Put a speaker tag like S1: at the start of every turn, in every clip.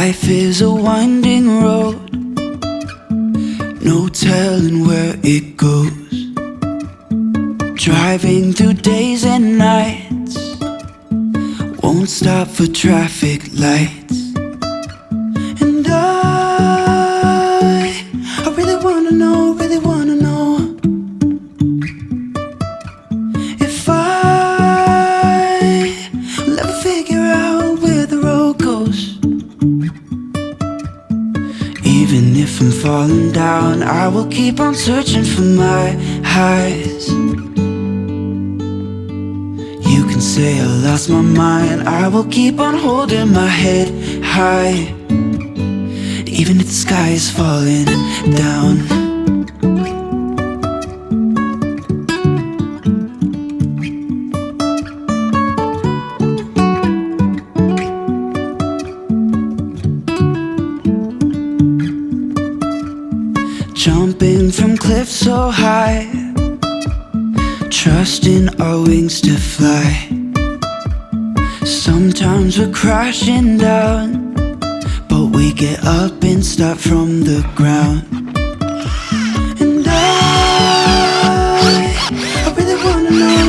S1: Life is a winding road, no telling where it goes. Driving through days and nights, won't stop for traffic lights. And I really wanna know, if I'll ever figure out where the road goes. Even if I'm falling down, I will keep on searching for my highs. You can say I lost my mind, I will keep on holding my head high, even if the sky is falling down. Jumping from cliffs so high, trusting our wings to fly. Sometimes we're crashing down, but we get up and start from the ground. And I really wanna know,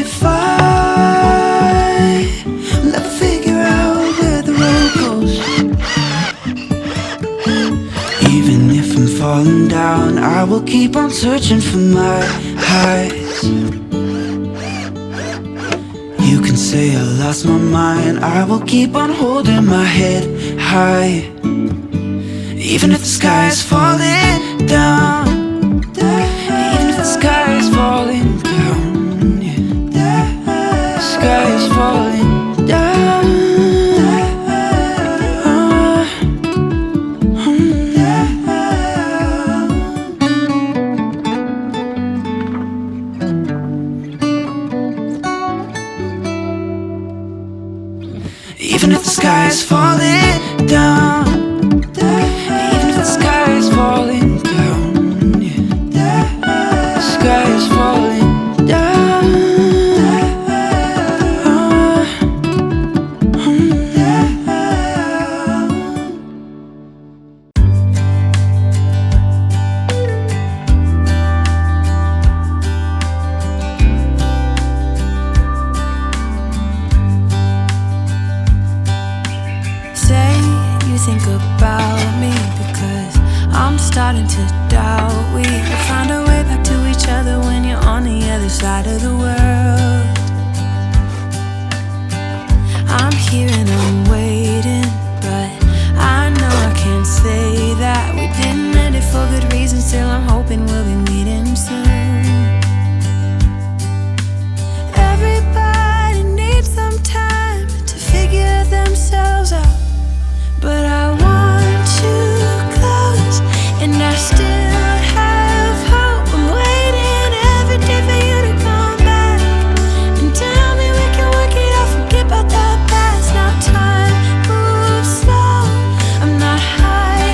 S1: if I'll ever figure out where the road goes. Even if I'm falling down, I will keep on searching for my highs. You can say I lost my mind, I will keep on holding my head high, even if the sky is falling down. Even if the sky is falling down, yeah. The sky is falling down. Even if the sky is falling down, even if the sky is falling down, yeah. The sky is falling down.
S2: Think about me, because I'm starting to doubt we will find our way back to each other when you're on the other side of the world. I'm here and I'm waiting, but I know I can't say that we didn't end it for good reason. Still I'm hoping we'll be meeting soon. Everybody needs some time to figure themselves out, but I want you close, and I still have hope. I'm waiting every day for you to come back and tell me we can work it out, forget about the past. Now time moves slow, I'm not high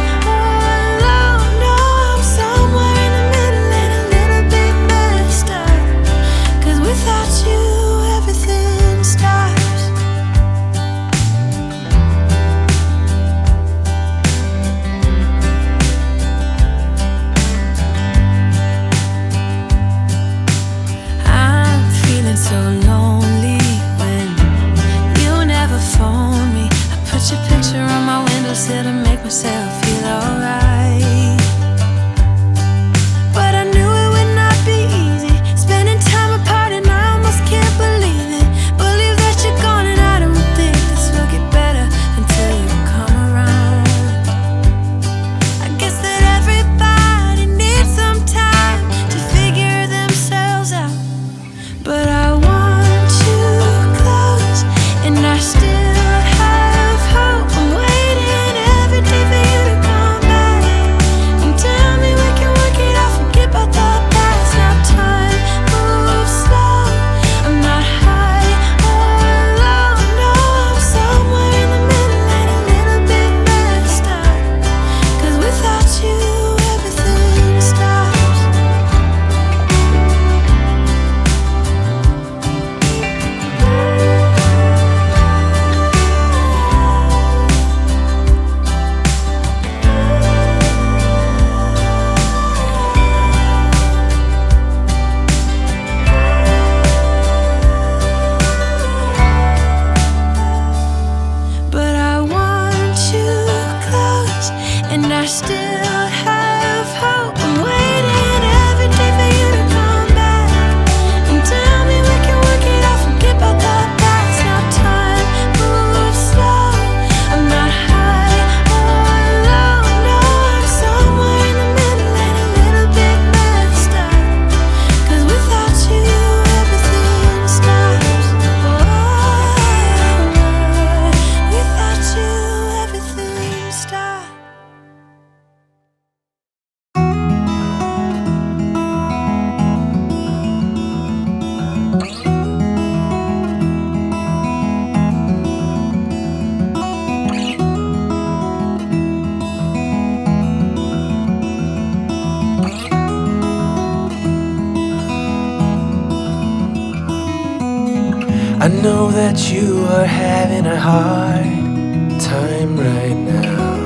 S1: know that you are having a hard time right now.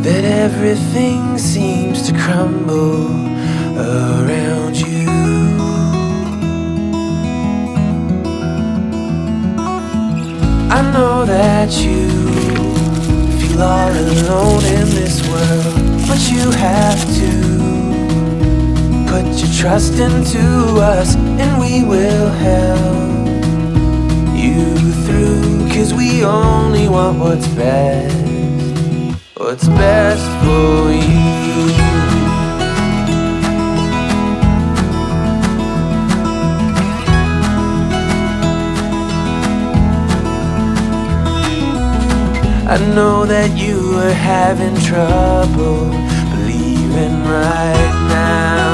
S1: That everything seems to crumble around you. I know that you feel all alone in this world, but you have to put your trust into us, and we will help you through. 'Cause we only want what's best for you. I know that you are having trouble believing right now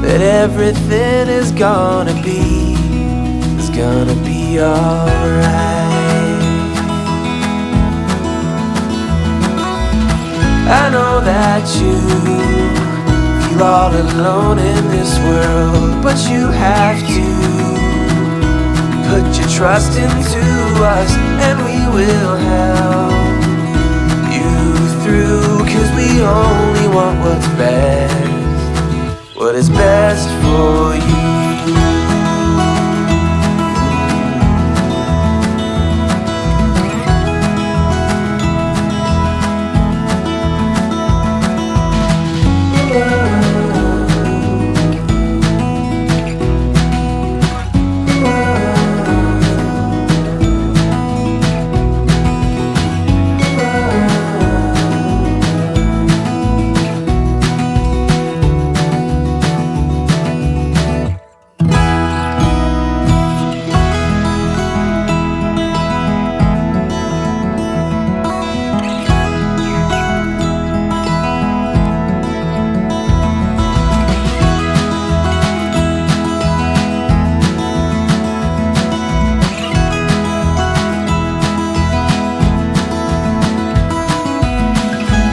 S1: that everything is gonna be alright. I know that you feel all alone in this world, but you have to put your trust into us, and we will help you through. 'Cause we only want what is best for you.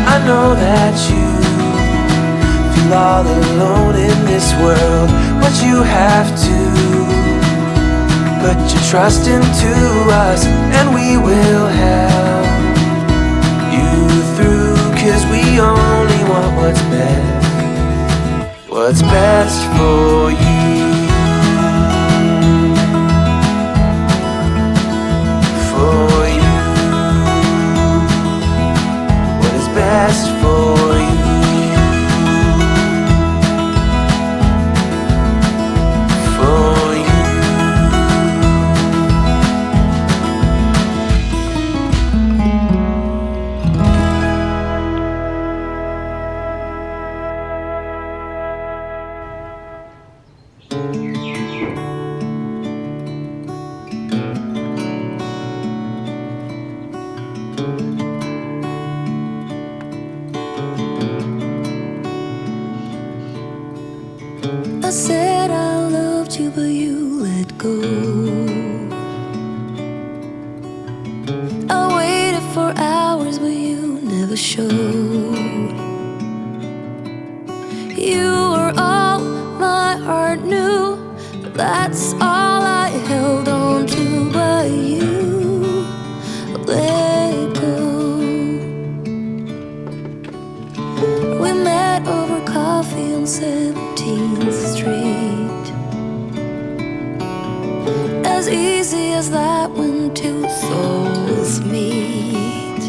S1: I know that you feel all alone in this world, but you have to put your trust into us, and we will help you through. 'Cause we only want what's best for you. Best for you. For you.
S2: I said I loved you, but you let go. I waited for hours, but you never showed. You were all my heart knew, but that's all I held on to. But you let go. We met over coffee on 17th Street. As easy as that when two souls meet.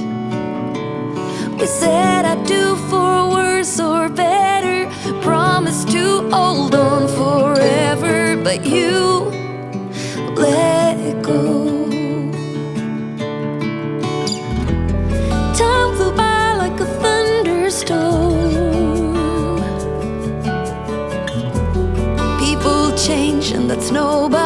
S2: We said I'd do for worse or better, promised to hold on forever, but you let go. Time flew by like a thunderstorm. People change, and that's nobody.